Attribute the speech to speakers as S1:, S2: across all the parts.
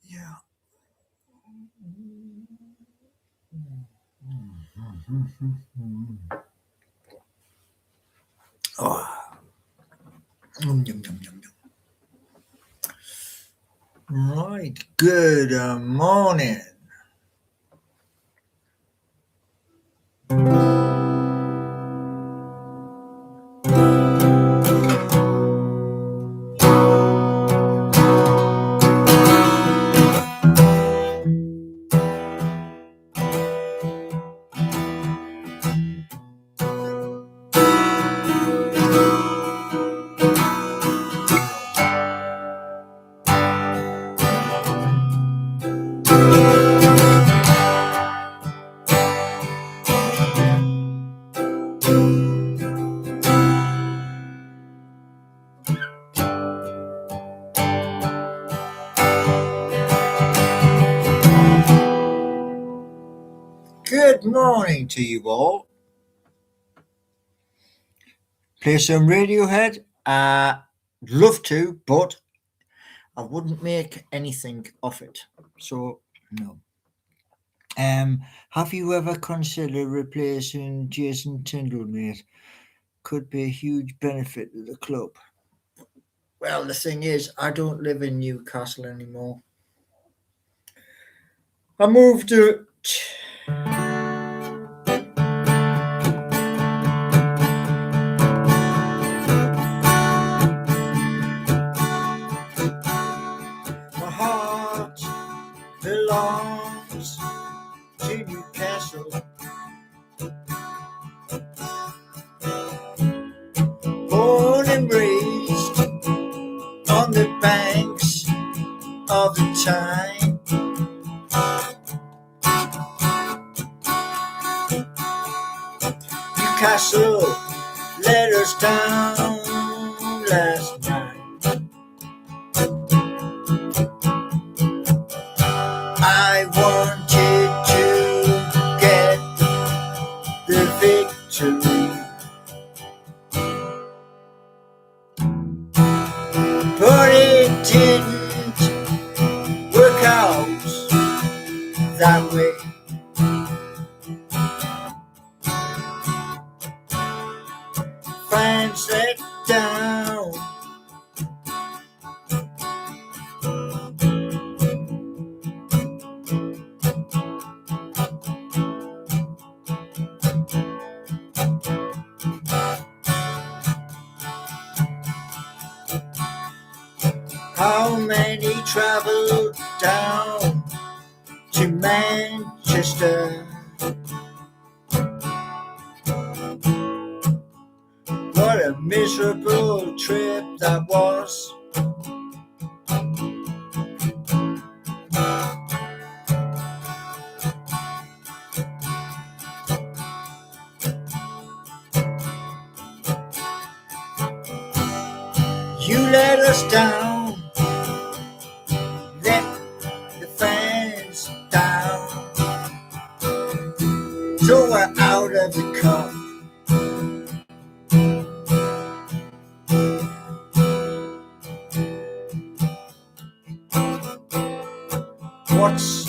S1: Yeah. Oh. Yum, yum, yum, yum. Right. Good morning. Good morning to you all. Play some Radiohead. Love to, but I wouldn't make anything of it. So no. Have you ever considered replacing Jason Tindall, mate? Could be a huge benefit to the club. Well, the thing is, I don't live in Newcastle anymore. I moved to. My heart belongs to Newcastle. Born and raised on the banks of the Tyne. Newcastle let us down last night. I wanted to get the victory, but it didn't work out that way. Fans let down. How many traveled down to Manchester? What a miserable trip that was. You let us down, let the fans down, so we're out of the cup. What's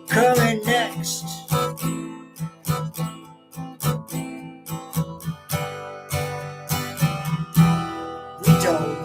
S1: coming next? We don't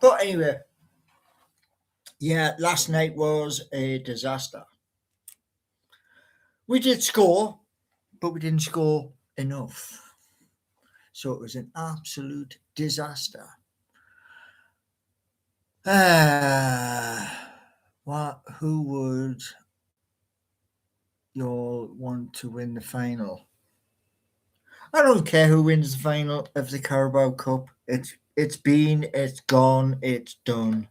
S1: But anyway, yeah, last night was a disaster. We did score, but we didn't score enough. So it was an absolute disaster. Who would you all want to win the final? I don't care who wins the final of the Carabao Cup. It's gone, it's done.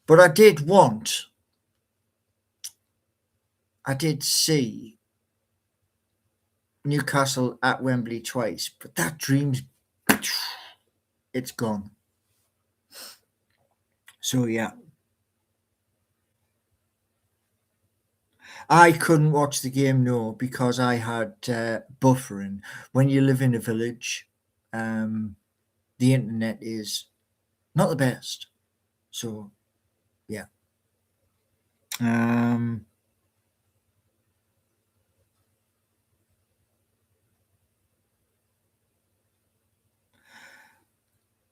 S1: But I did see Newcastle at Wembley twice, but that dream's it's gone. So yeah. I couldn't watch the game, no, because I had buffering. When you live in a village, the internet is not the best. So yeah.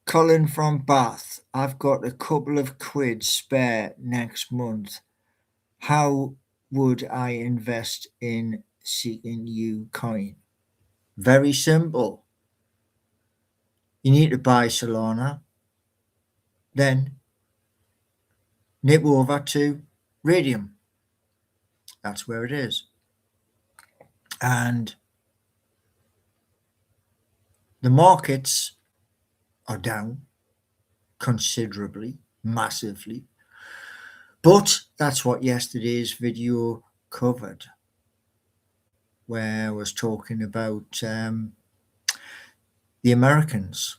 S1: Colin from Bath, I've got a couple of quid spare next month. How would I invest in seeking you coin? Very simple. You need to buy Solana, then nip over to Radium. That's where it is. And the markets are down considerably, massively. But that's what yesterday's video covered, where I was talking about the Americans,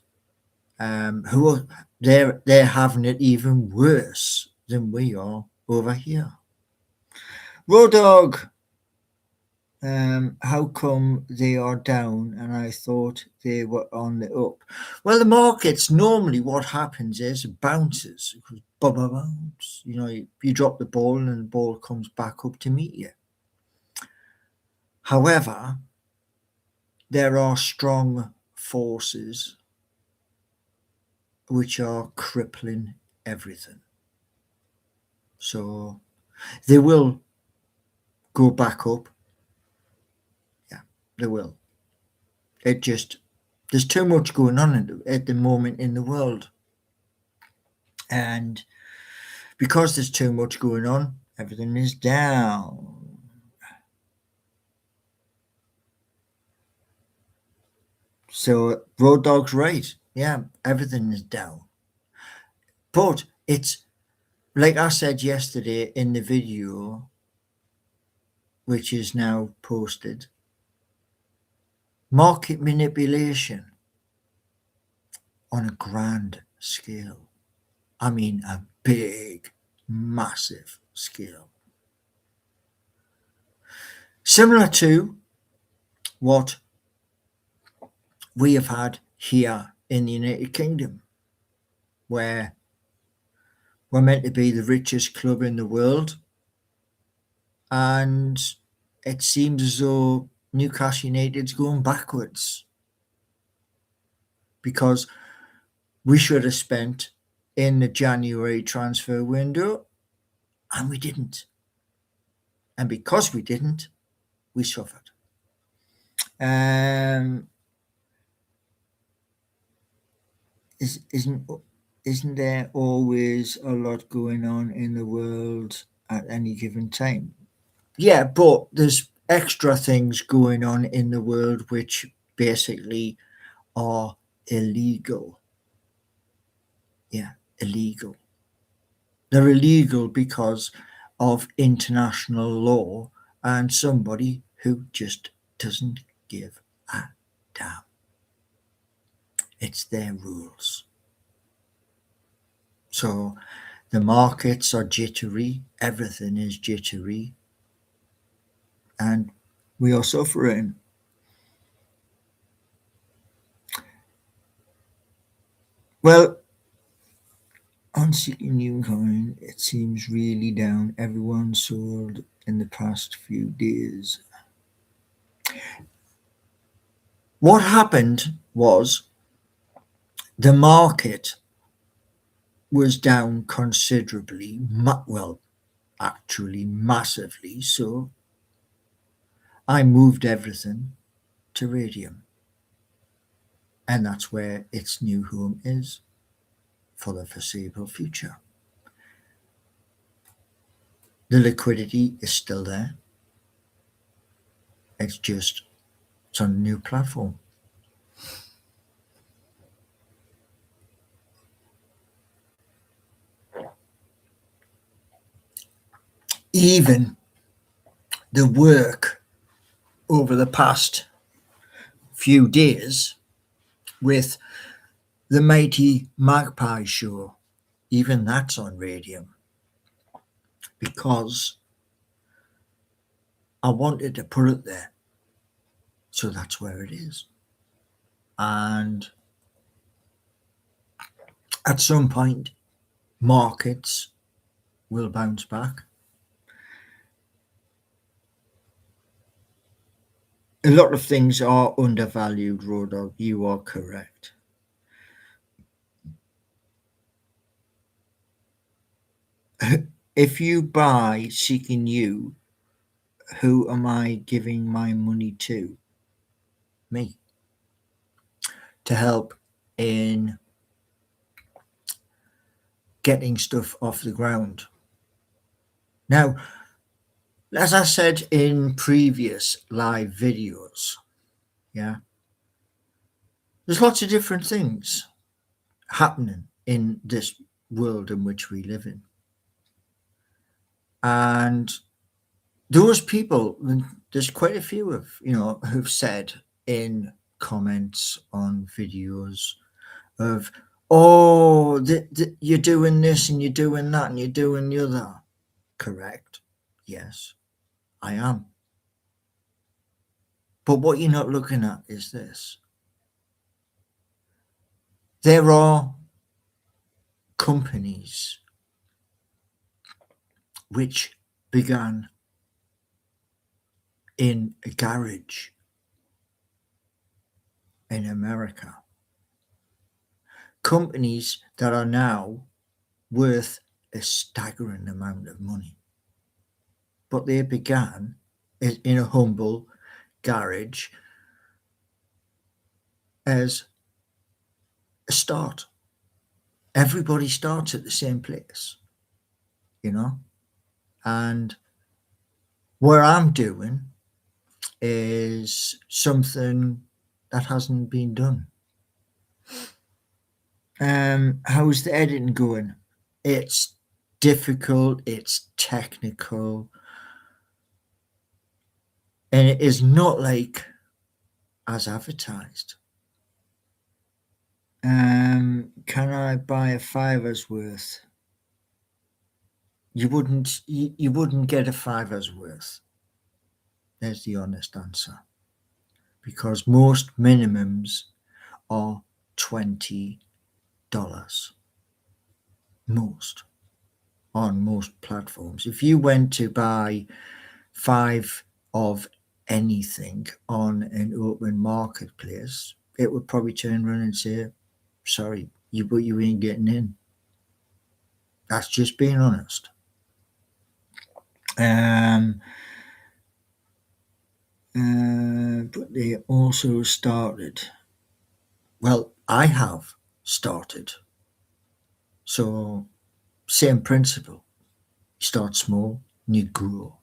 S1: who are they're having it even worse than we are over here. Road Dog, how come they are down and I thought they were on the up? Well, the markets, normally what happens is it bounces. It goes bounce. You know, you drop the ball and the ball comes back up to meet you. However, there are strong forces which are crippling everything. So they will go back up. Yeah, they will. There's too much going on at the moment in the world. And because there's too much going on, everything is down. So Road Dog's right. Yeah, everything is down. But it's like I said yesterday in the video, which is now posted, market manipulation on a grand scale. I mean, a big, massive scale. Similar to what we have had here in the United Kingdom, where we're meant to be the richest club in the world, and it seems as though Newcastle United's going backwards because we should have spent in the January transfer window and we didn't. And because we didn't, we suffered. Isn't there always a lot going on in the world at any given time? Yeah, but there's extra things going on in the world which basically are illegal. Yeah, illegal. They're illegal because of international law and somebody who just doesn't give a damn. It's their rules. So the markets are jittery, everything is jittery, and we are suffering. Well, on seeking new coin, it seems really down. Everyone sold in the past few days. What happened was the market was down considerably, well, actually massively. So I moved everything to Radium, and that's where its new home is for the foreseeable future. The liquidity is still there. It's on a new platform. Even the work over the past few days with the Mighty Magpie show, even that's on Radium because I wanted to put it there. So that's where it is. And at some point, markets will bounce back. A lot of things are undervalued, Rodog. You are correct. If you buy Seeking You, who am I giving my money to? Me. To help in getting stuff off the ground. Now, as I said in previous live videos, yeah, there's lots of different things happening in this world in which we live in. And those people, there's quite a few who've said in comments on videos of, oh, you're doing this and you're doing that and you're doing the other. Correct. Yes, I am. But what you're not looking at is this. There are companies which began in a garage in America. Companies that are now worth a staggering amount of money. But they began in a humble garage as a start. Everybody starts at the same place, and what I'm doing is something that hasn't been done. How's the editing going? It's difficult, it's technical, and it is not like as advertised. Can I buy a fiver's worth? You wouldn't get a fiver's worth. There's the honest answer. Because most minimums are $20. Most. On most platforms. If you went to buy 5 of anything on an open marketplace, it would probably turn around and say, sorry, you ain't getting in. That's just being honest. But they also started. Well, I have started. So, same principle. You start small and you grow.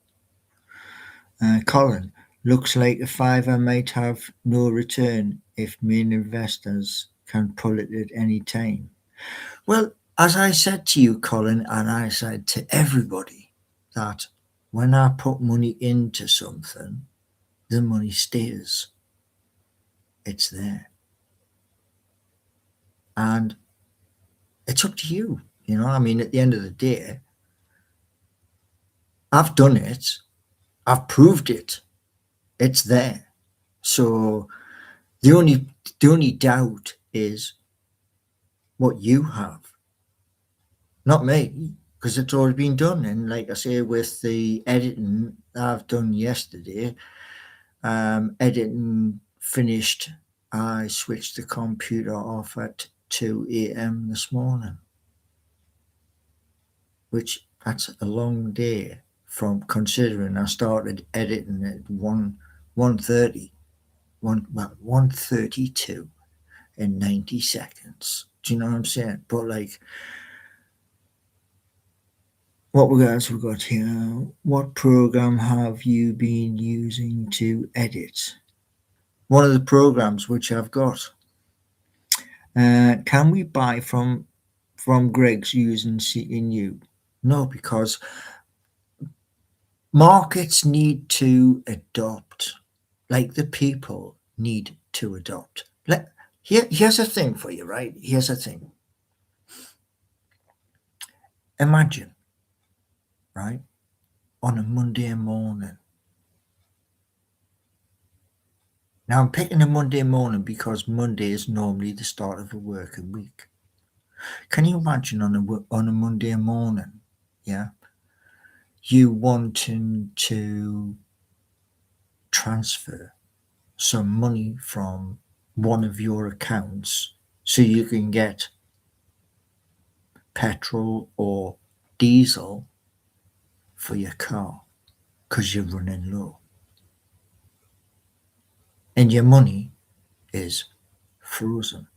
S1: Colin, looks like a fiver might have no return if main investors can pull it at any time. Well, as I said to you, Colin, and I said to everybody, that when I put money into something, the money stays. It's there. And it's up to you. I mean, at the end of the day, I've done it. I've proved it. It's there. So the only doubt is what you have, not me, because it's already been done. And like I say, with the editing I've done yesterday, editing finished. I switched the computer off at 2 a.m. this morning. which that's a long day from considering I started editing at 1:30, 1:32 in 90 seconds. Do you know what I'm saying? But like, what else we got here? What program have you been using to edit? One of the programs which I've got. Can we buy from Greg's using CNU? No, because markets need to adopt, like the people need to adopt. Here's a thing for you, right? Here's a thing. Imagine, right, on a Monday morning. Now I'm picking a Monday morning because Monday is normally the start of a working week. Can you imagine on a Monday morning, yeah, you wanting to transfer some money from one of your accounts so you can get petrol or diesel for your car because you're running low and your money is frozen?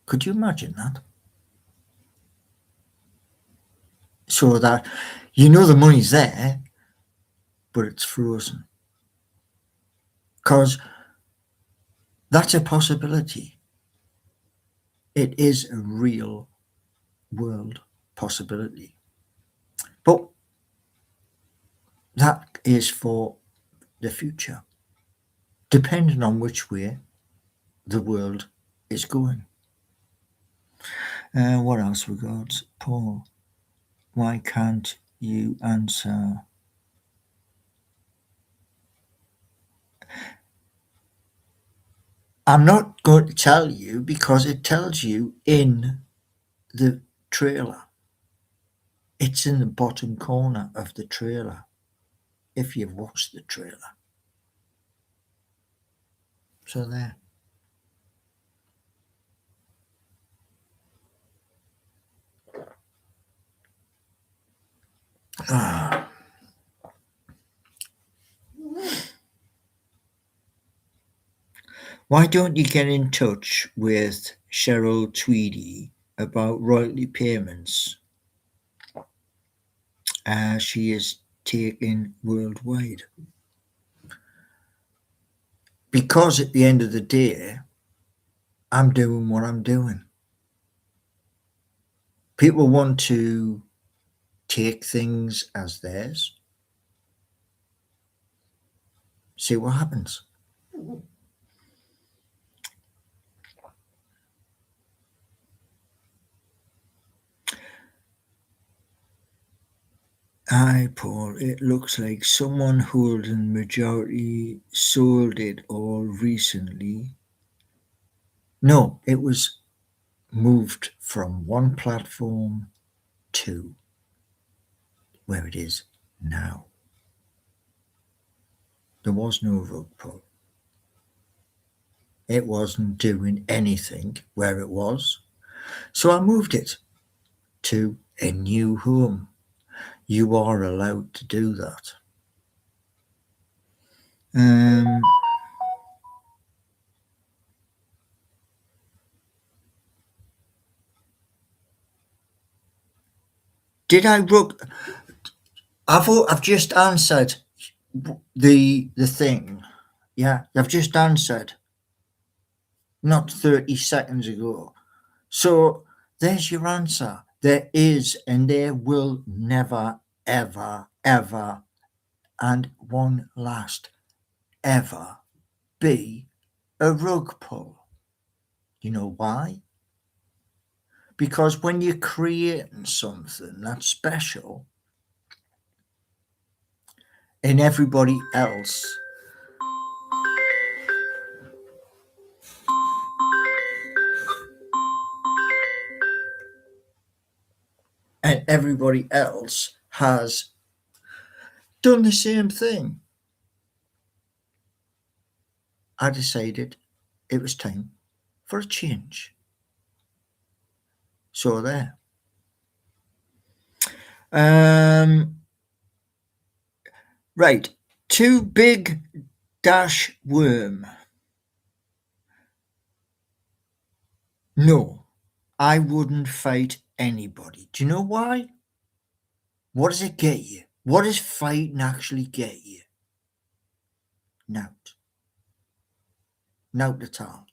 S1: Could you imagine that? So that you know the money's there, but it's frozen. Because that's a possibility. It is a real world possibility. But that is for the future, depending on which way the world is going. What else we got? Paul, why can't you answer? I'm not going to tell you because it tells you in the trailer. It's in the bottom corner of the trailer if you've watched the trailer. So there. Ah. Why don't you get in touch with Cheryl Tweedy about royalty payments? She is taken worldwide. Because at the end of the day, I'm doing what I'm doing. People want to take things as theirs. See what happens. Hi, Paul. It looks like someone holding majority sold it all recently. No, it was moved from one platform to where it is now. There was no rug pull. It wasn't doing anything where it was. So I moved it to a new home. You are allowed to do that. Um, did I rug? I've just answered the thing. Yeah, I've just answered not 30 seconds ago. So there's your answer. There is and there will never, ever, ever, and one last ever be a rug pull. You know why? Because when you're creating something that's special and everybody else has done the same thing, I decided it was time for a change. So there. Um, right. Too big dash worm. No, I wouldn't fight anybody. Do you know why? What does it get you? What does fighting actually get you? Nout. Nout at all.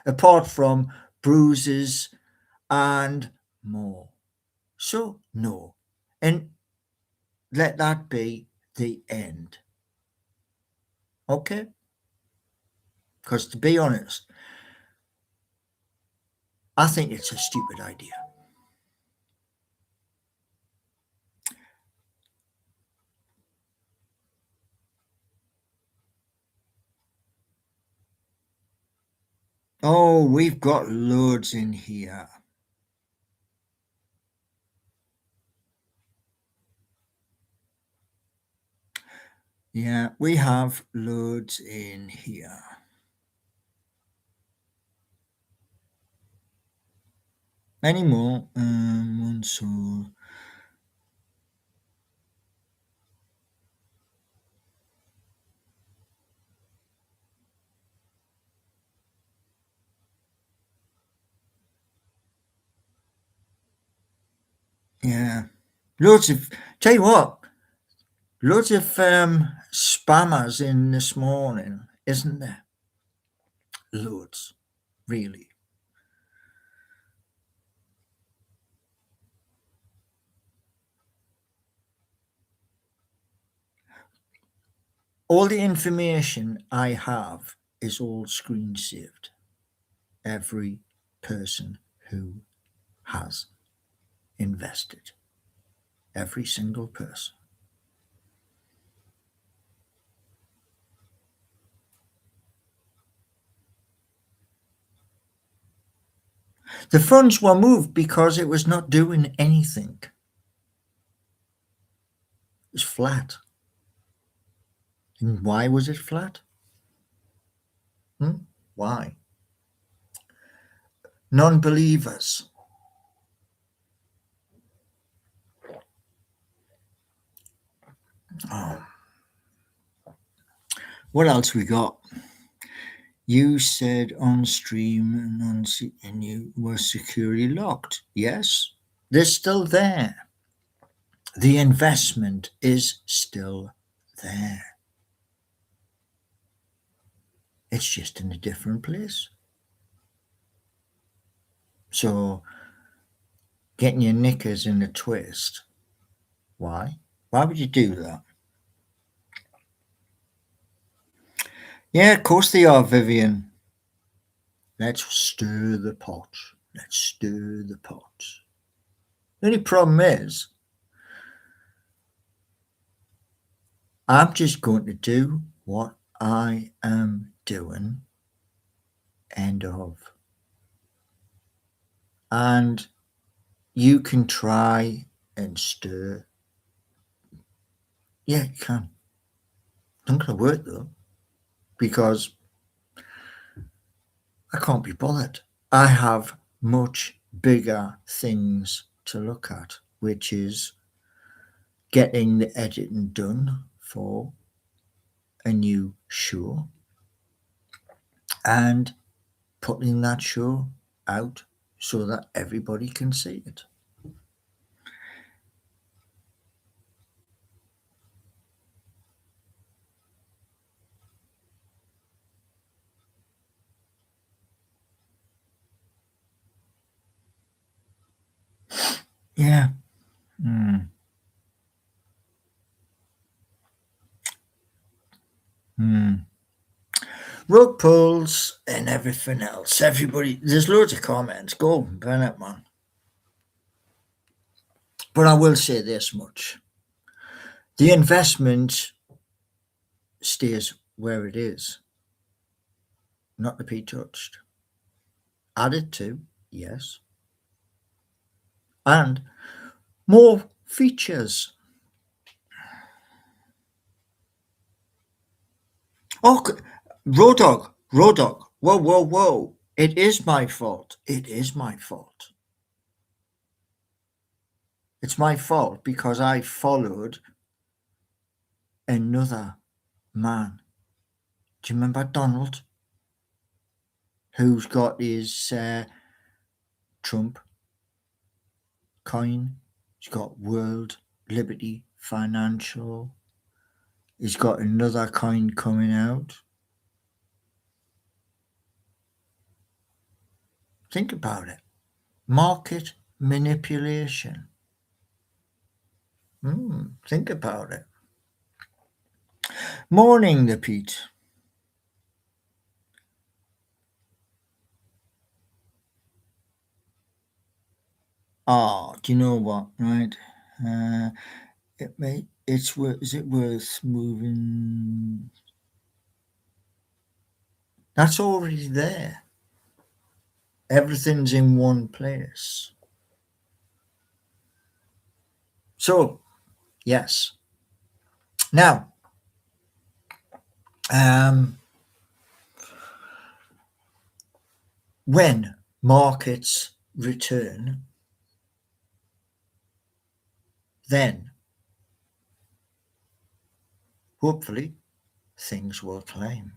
S1: Apart from bruises and more. So, no. And let that be the end. Okay? Because to be honest, I think it's a stupid idea. Oh, we've got loads in here. Yeah, we have loads in here. Any more? One soul. Yeah. Loads of, tell you what, loads of spammers in this morning, isn't there? Loads, really. All the information I have is all screen saved. Every person who has invested. Every single person. The funds were moved because it was not doing anything. It was flat. And why was it flat? Why? Non-believers. Oh. What else we got? You said on stream and you were securely locked. Yes, they're still there. The investment is still there. It's just in a different place. So, getting your knickers in a twist. Why? Why would you do that? Yeah, of course they are, Vivian. Let's stir the pot. Let's stir the pot. The only problem is, I'm just going to do what I am doing. End of. And you can try and stir. Yeah, you can. Not going to work though, because I can't be bothered. I have much bigger things to look at, which is getting the editing done for a new show and putting that show out so that everybody can see it. Yeah. Mm. Mm. Rug pulls and everything else. Everybody, there's loads of comments. Go burn it, man. But I will say this much: the investment stays where it is, not to be touched. Added to, yes, and more features. Oh, Road Dog. Whoa, whoa, whoa! It is my fault. It is my fault. It's my fault because I followed another man. Do you remember Donald, who's got his Trump coin? He's got World Liberty Financial. He's got another coin coming out. Think about it. Market manipulation. Think about it. Morning, the Pete. Do you know what? Right, it's worth. Is it worth moving? That's already there. Everything's in one place. So, yes. Now, when markets return, then hopefully things will climb.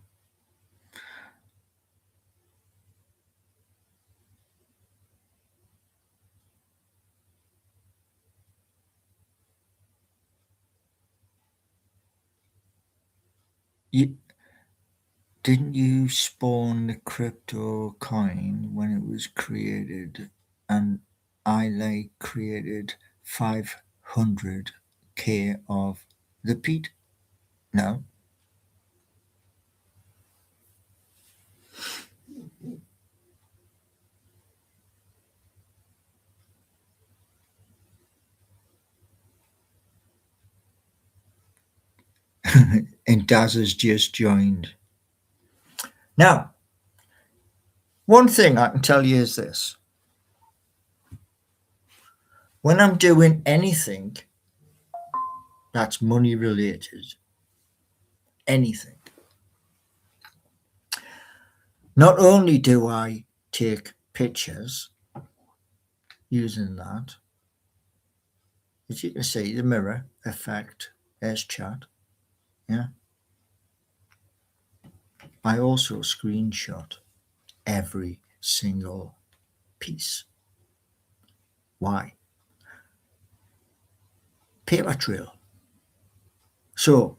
S1: Didn't you spawn the crypto coin when it was created? And I created 500k of the Pete? No. And Daz has just joined. Now, one thing I can tell you is this. When I'm doing anything that's money related, anything, not only do I take pictures using that, as you can see, the mirror effect, S chat, yeah. I also screenshot every single piece. Why? Paper trail. So,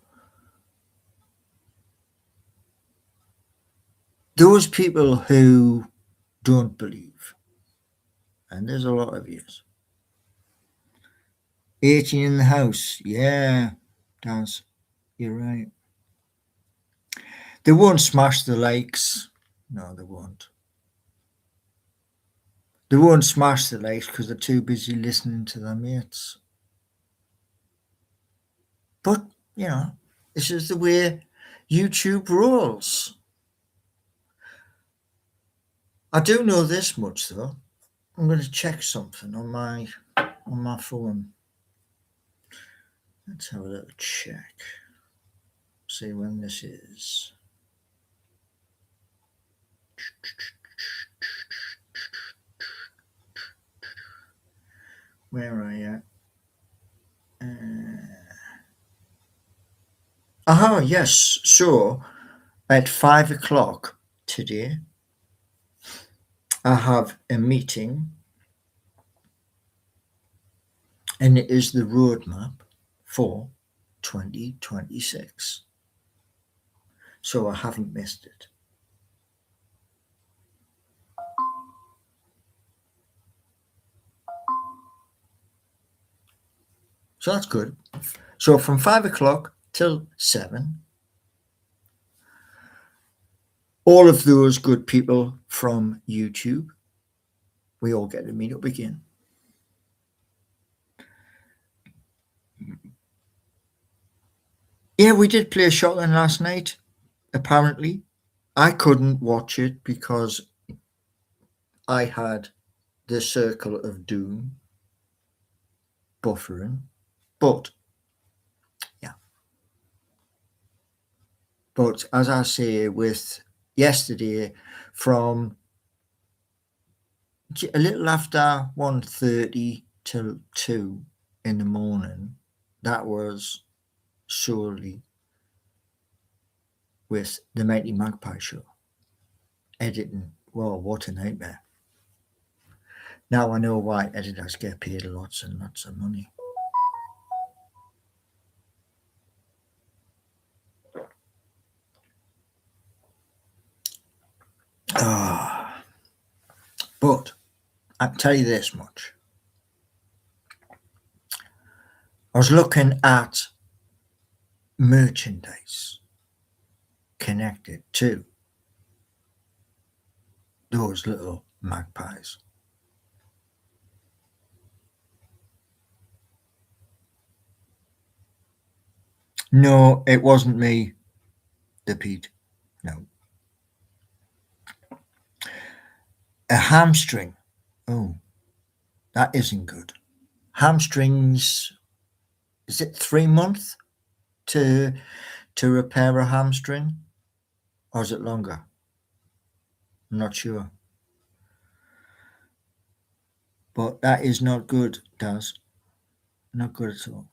S1: those people who don't believe, and there's a lot of yous. 18 in the house, yeah, Daz, you're right. They won't smash the likes. No, they won't. They won't smash the likes because they're too busy listening to their mates. But, you know, this is the way YouTube rolls. I do know this much though. I'm going to check something on my phone. Let's have a little check. See when this is. Where are you? Yes. So at 5 o'clock today, I have a meeting, and it is the roadmap for 2026. So I haven't missed it. So that's good. So from 5 o'clock till 7, all of those good people from YouTube, we all get to meet up again. Yeah, we did play Shotgun last night, apparently. I couldn't watch it because I had the Circle of Doom buffering. But, yeah. But as I say, with yesterday from a little after 1:30 till 2, in the morning, that was solely with the Mighty Magpie Show. Editing, whoa, what a nightmare. Now I know why editors get paid lots and lots of money. Ah, but I can tell you this much. I was looking at merchandise connected to those little magpies. No, it wasn't me, the Pete. No. A hamstring. Oh, that isn't good. Hamstrings, is it 3 months to repair a hamstring? Or is it longer? I'm not sure. But that is not good, Daz. Not good at all.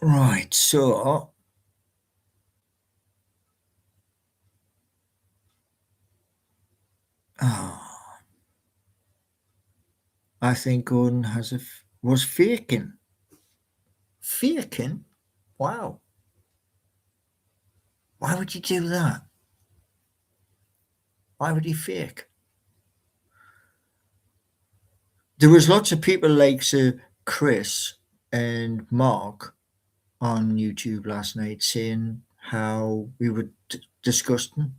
S1: Right, so I think Gordon was faking. Faking? Wow. Why would you do that? Why would he fake? There was lots of people like Chris and Mark on YouTube last night saying how we were disgusting.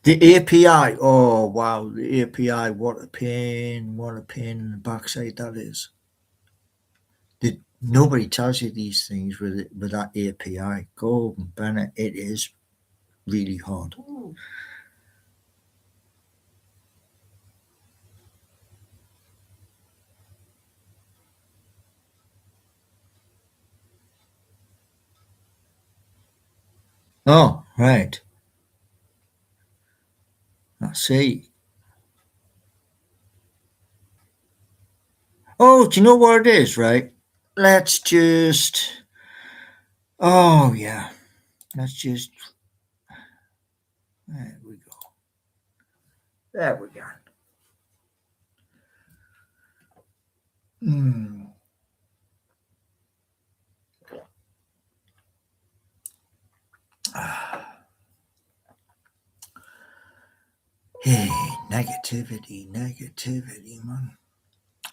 S1: The API, oh wow, the API, what a pain in the backside that is. Nobody tells you these things with that API. Golden Bennett, it is really hard. Oh, right. I see. Oh, do you know what it is, right? Let's just. Oh, yeah. Let's just. There we go. There we go. Hmm. Hey, negativity, man.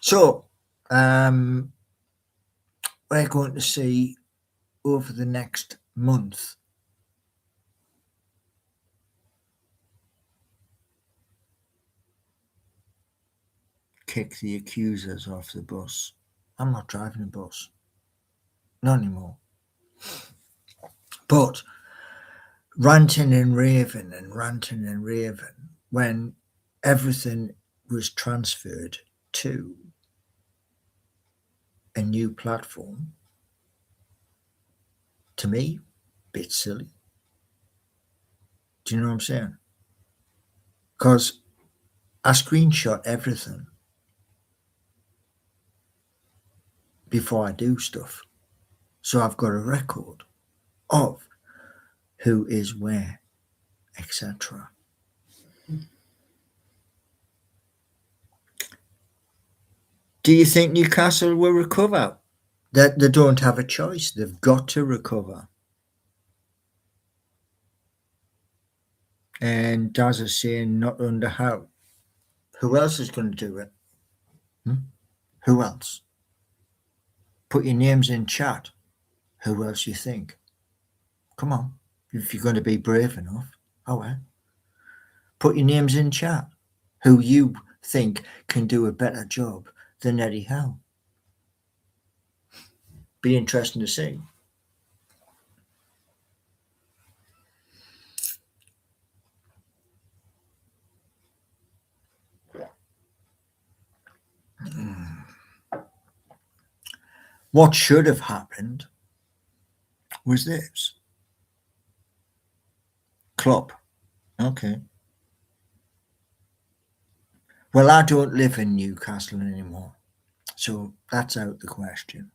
S1: So, we're going to see over the next month kick the accusers off the bus. I'm not driving a bus. Not anymore. But ranting and raving when everything was transferred to a new platform, to me, bit silly. Do you know what I'm saying? Because I screenshot everything before I do stuff. So I've got a record of who is where, etc. Do you think Newcastle will recover? That they don't have a choice. They've got to recover. And Daz is saying not under how. Who else is going to do it? Who else? Put your names in chat. Who else you think? Come on. If you're going to be brave enough. Oh well. Put your names in chat. Who you think can do a better job than Eddie Howe. Be interesting to see. What should have happened was this. Klopp. Okay. Well, I don't live in Newcastle anymore, so that's out the question.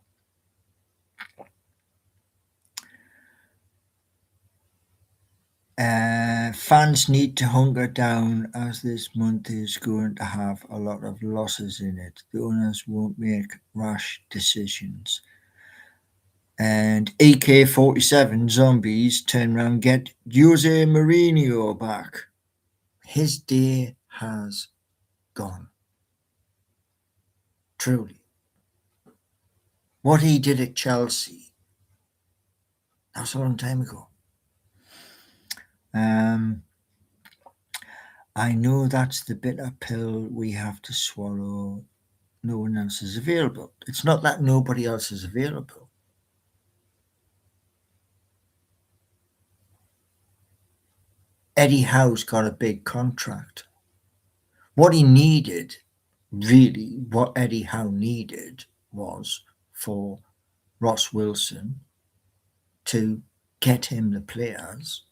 S1: Fans need to hunker down as this month is going to have a lot of losses in it. The owners won't make rash decisions. And AK-47 zombies turn around, get Jose Mourinho back. His day has gone. Truly. What he did at Chelsea, that was a long time ago. I know that's the bitter pill we have to swallow. No one else is available. It's not that nobody else is available. Eddie Howe's got a big contract. What he needed, really, what Eddie Howe needed was for Ross Wilson to get him the players.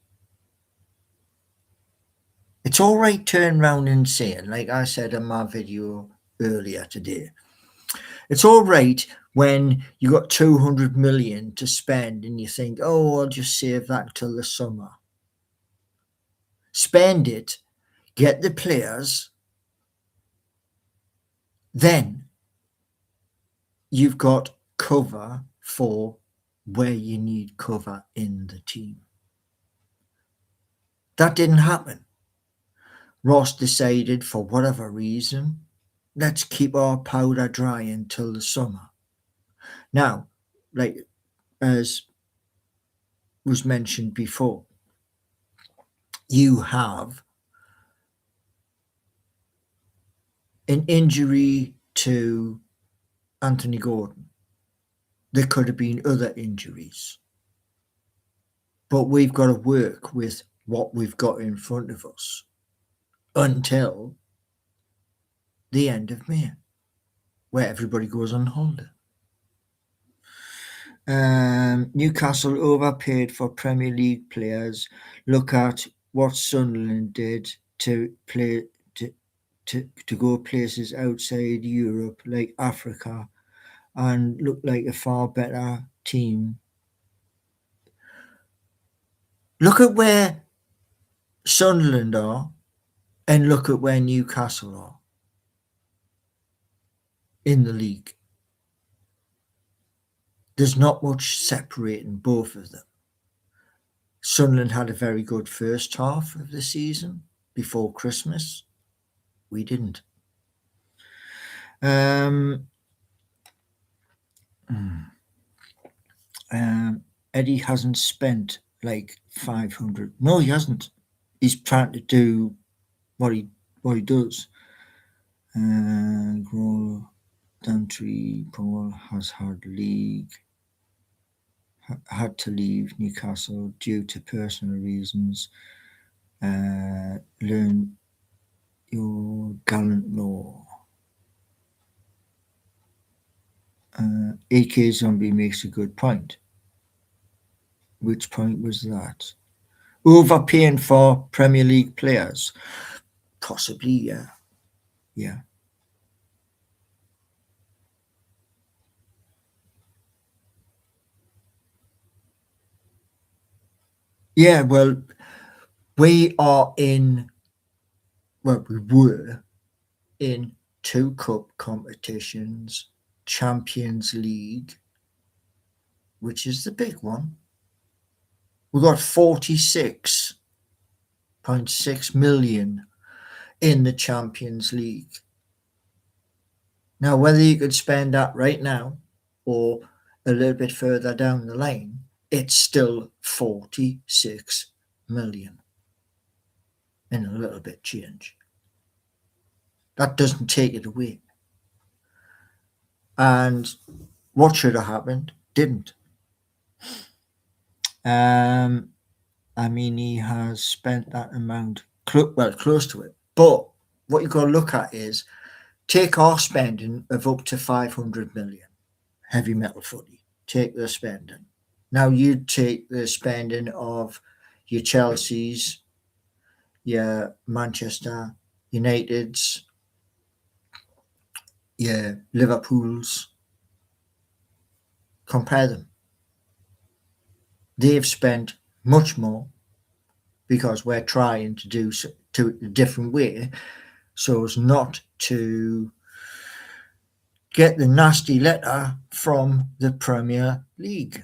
S1: It's all right turning around and saying, like I said in my video earlier today, it's all right when you got 200 million to spend and you think, oh, I'll just save that till the summer. Spend it, get the players, then you've got cover for where you need cover in the team. That didn't happen. Ross decided, for whatever reason, let's keep our powder dry until the summer. Now, like as was mentioned before, you have an injury to Anthony Gordon. There could have been other injuries. But we've got to work with what we've got in front of us until the end of May, where everybody goes on holiday. Newcastle overpaid for Premier League players. Look at what Sunderland did to go places outside Europe, like Africa, and look like a far better team. Look at where Sunderland are, and look at where Newcastle are in the league. There's not much separating both of them. Sunderland had a very good first half of the season before Christmas. We didn't. Eddie hasn't spent like 500. No, he hasn't. He's trying to do what he does. Dantry Paul has had to leave Newcastle due to personal reasons. Learn your gallant law. AK Zombie makes a good point. Which point was that? Overpaying for Premier League players? Possibly, yeah. Yeah. Yeah, well, we were in 2 cup competitions, Champions League, which is the big one. We got 46.6 million in the Champions League. Now, whether you could spend that right now or a little bit further down the line, it's still 46 million and a little bit change. That doesn't take it away. And what should have happened didn't. I mean, he has spent that amount, close to it. But what you've got to look at is take our spending of up to 500 million. heavy metal footy. Take the spending. Now you take the spending of your Chelseas, your Manchester Uniteds, your Liverpools. Compare them. They've spent much more because we're trying to do to a different way so as not to get the nasty letter from the Premier League.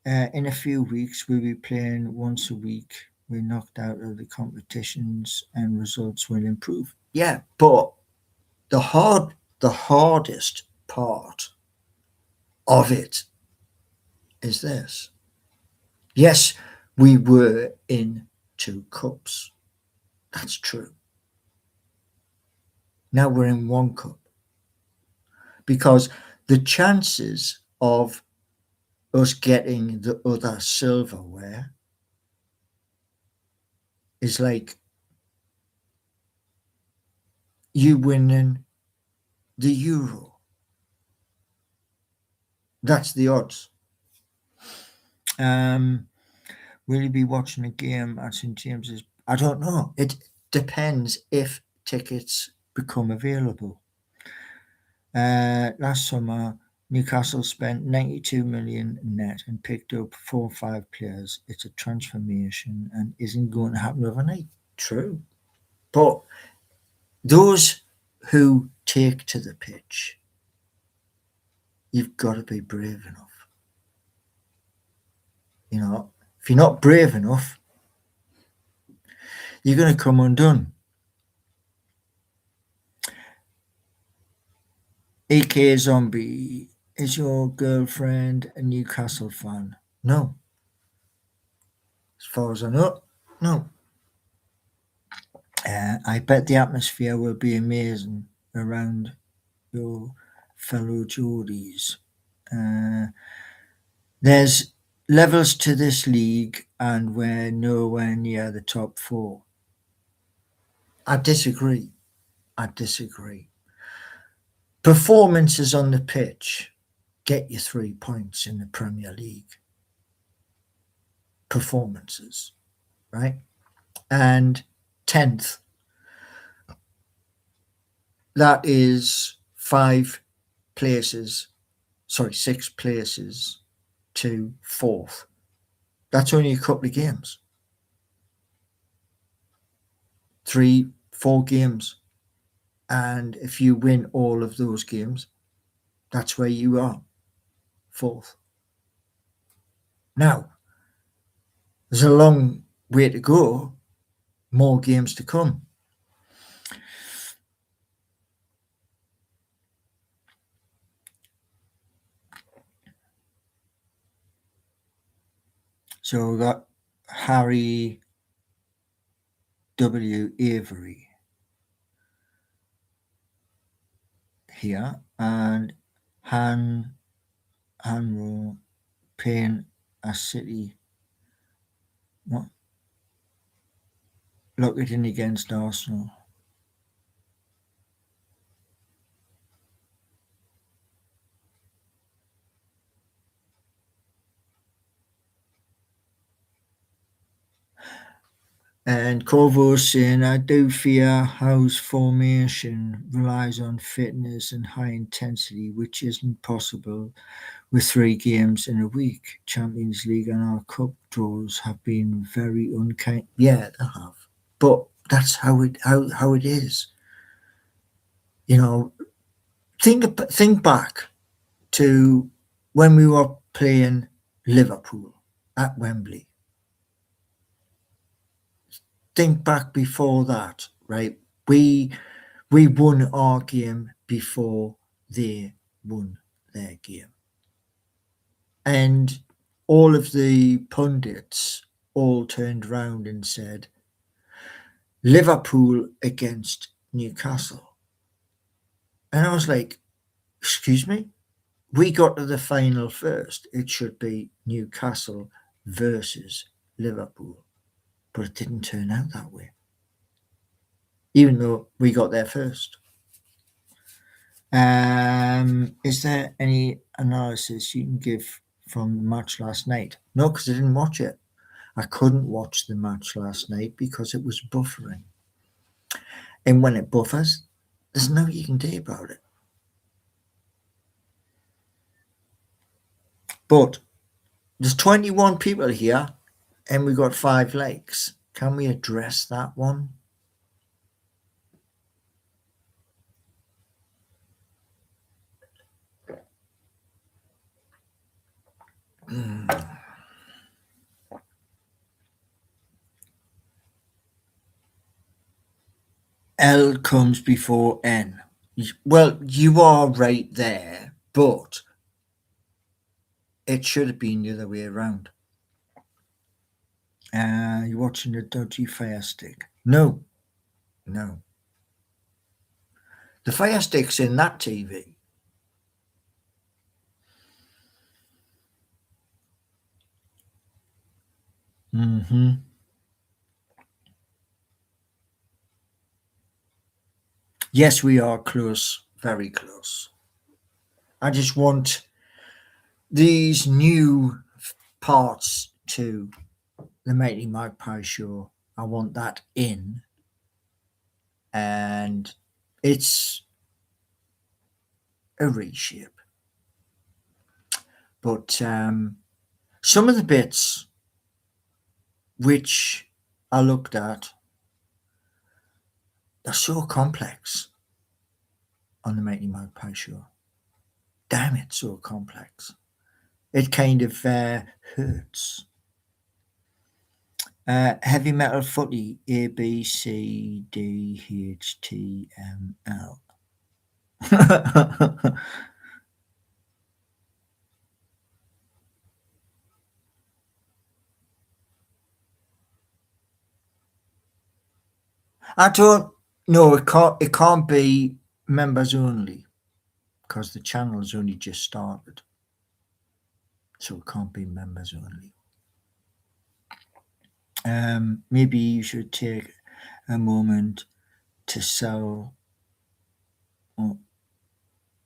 S1: In a few weeks, we'll be playing once a week. We're knocked out of the competitions and results will improve. Yeah, but the hardest part of it is this. Yes, we were in 2 cups. That's true. Now we're in 1 cup. Because the chances of us getting the other silverware is like you winning the Euro. That's the odds. Will you be watching a game at St James's? I don't know. It depends if tickets become available. Last summer, Newcastle spent 92 million net and picked up 4 or 5 players. It's a transformation and isn't going to happen overnight. True. But those who take to the pitch, you've got to be brave enough. You know, if you're not brave enough, you're going to come undone. AK Zombie, is your girlfriend a Newcastle fan? No. As far as I know, no. I bet the atmosphere will be amazing around your fellow Geordies. There's levels to this league and we're nowhere near the top 4. I disagree. Performances on the pitch get you 3 points in the Premier League. Performances, right? And 10th, that is 6 places to 4th. That's only a couple of games. 3, 4 games. And if you win all of those games, that's where you are, 4th. Now, there's a long way to go, more games to come. So we've got Harry W. Avery here and Hanro Payne a City. What? Look it in against Arsenal. And Corvo's saying, I do fear Howe's formation relies on fitness and high intensity, which isn't possible with 3 games in a week. Champions League and our cup draws have been very unkind. Yeah, they have. But that's how it is. You know, think back to when we were playing Liverpool at Wembley. Think back before that, right? We won our game before they won their game. And all of the pundits all turned round and said, Liverpool against Newcastle. And I was like, excuse me? We got to the final first. It should be Newcastle versus Liverpool. But it didn't turn out that way, even though we got there first. Is there any analysis you can give from the match last night? No, because I didn't watch it. I couldn't watch the match last night because it was buffering. And when it buffers, there's nothing you can do about it. But there's 21 people here and we got 5 likes. Can we address that one? L comes before N. Well, you are right there, but it should have been the other way around. You're watching a dodgy Fire Stick. No. The Fire Stick's in that TV. Mm-hmm. Yes, we are close, very close. I just want these new parts to the Mighty Magpie show. I want that in. And it's a reshape. But some of the bits which I looked at are so complex on the Mighty Magpie show. Damn, it's so complex. It kind of hurts. Heavy metal footy, A, B, C, D, H, T, M, L. I don't know. It can't be members only because the channel's only just started, so it can't be members only. Maybe you should take a moment to sell what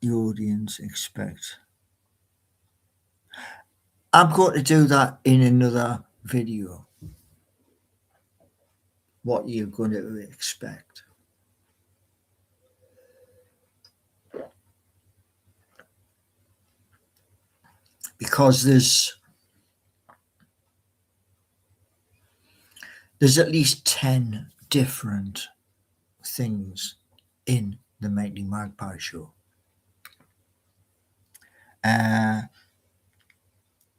S1: the audience expect. I'm going to do that in another video. What you're going to expect. Because there's at least 10 different things in the Mighty Magpie show.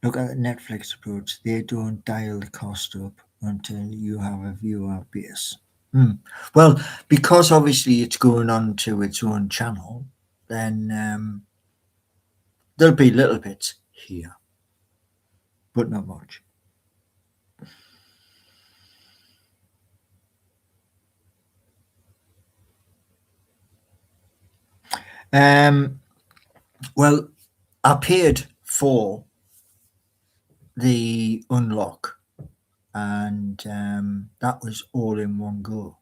S1: Look at the Netflix approach. They don't dial the cost up until you have a viewer base. Well, because obviously it's going on to its own channel, then there'll be little bits here, but not much. Well, I paid for the unlock, and that was all in one go.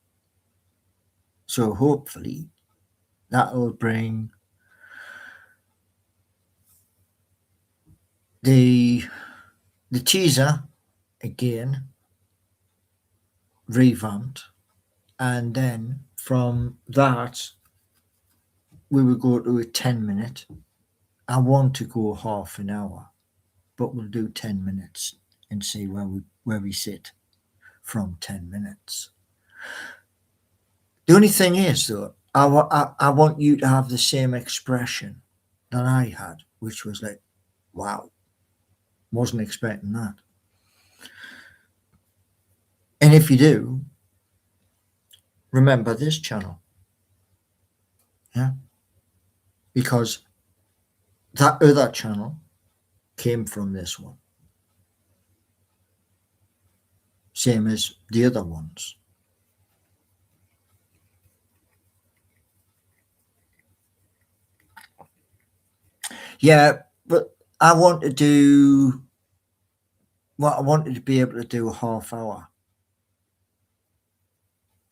S1: So hopefully that'll bring the teaser again revamped, and then from that we will go to a 10-minute. I want to go half an hour, but we'll do 10 minutes and see where we sit from 10 minutes. The only thing is, though, I want you to have the same expression that I had, which was like, wow, wasn't expecting that. And if you do, remember this channel. Yeah? Because that other channel came from this one. Same as the other ones. Yeah, but I want to do what I wanted to be able to do a half hour.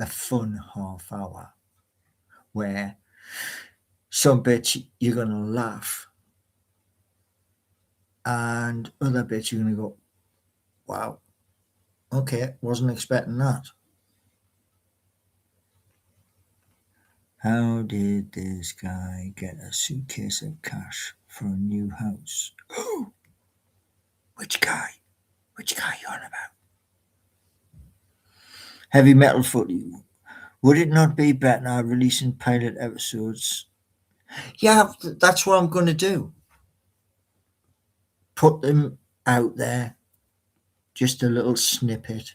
S1: A fun half hour where Some bits you're going to laugh, and other bits you're going to go, wow, okay, wasn't expecting that. How did this guy get a suitcase of cash for a new house? Oh, which guy? Which guy you on about? Heavy metal footy. Would it not be better releasing pilot episodes? Yeah, that's what I'm going to do. Put them out there, just a little snippet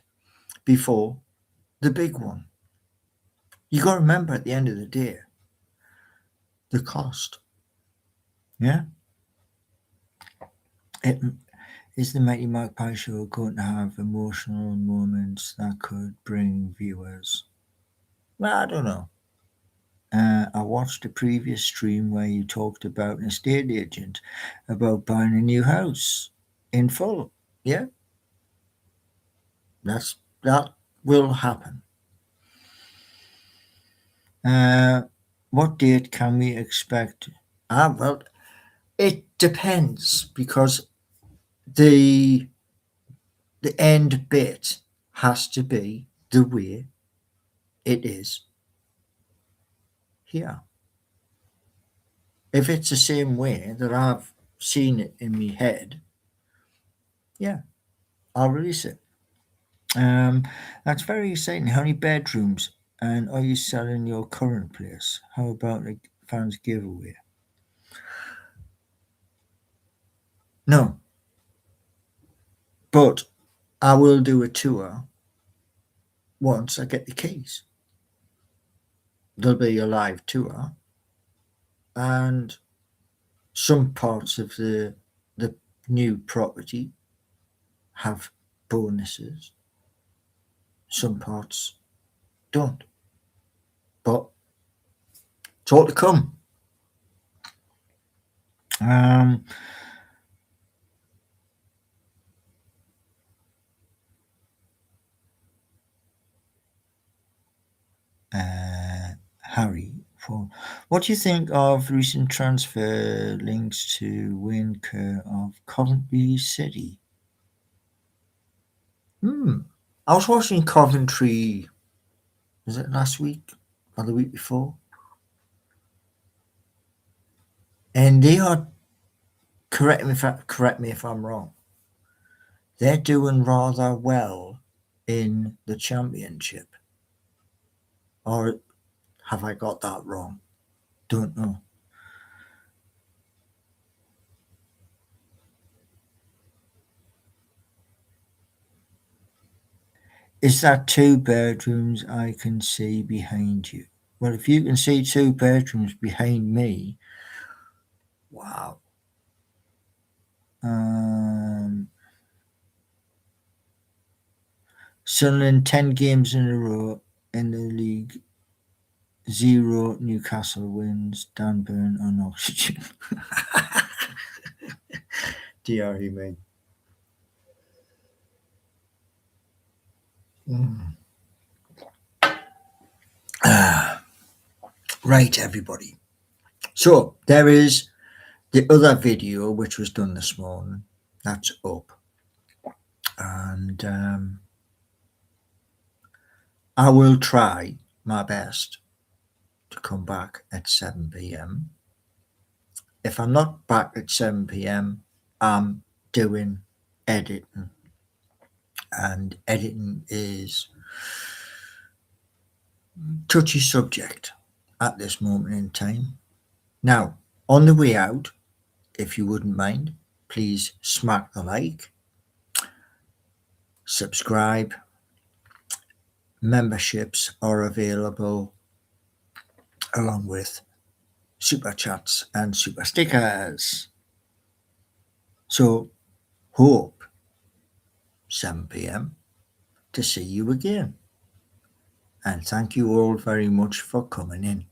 S1: before the big one. You got to remember at the end of the day, the cost. Yeah? It, is the Mighty Magpie Show going to have emotional moments that could bring viewers? Well, I don't know. I watched a previous stream where you talked about an estate agent about buying a new house in full. Yeah, that will happen. What date can we expect? Well, it depends because the the end bit has to be the way it is here. If it's the same way that I've seen it in my head, yeah, I'll release it. That's very exciting. How many bedrooms? And are you selling your current place? How about a fans giveaway? No, but I will do a tour once I get the keys. There'll be a live tour, and some parts of the new property have bonuses. Some parts don't. But it's all to come. Um, Harry, for what do you think of recent transfer links to Wayne Kerr of Coventry City? I was watching Coventry. Was it last week or the week before? And they are correct me if I'm wrong. They're doing rather well in the championship, or have I got that wrong? Don't know. Is that two bedrooms I can see behind you? Well, if you can see two bedrooms behind me, wow. Sunderland 10 games in a row in the league, zero Newcastle wins, Dan Burn on oxygen. Deary me. Right, everybody. So there is the other video which was done this morning. That's up. And I will try my best to come back at 7 p.m. If I'm not back at 7 p.m., I'm doing editing. And editing is touchy subject at this moment in time. Now, on the way out, if you wouldn't mind, please smack the like, subscribe. Memberships are available along with super chats and super stickers. So, hope 7 p.m. to see you again. And thank you all very much for coming in.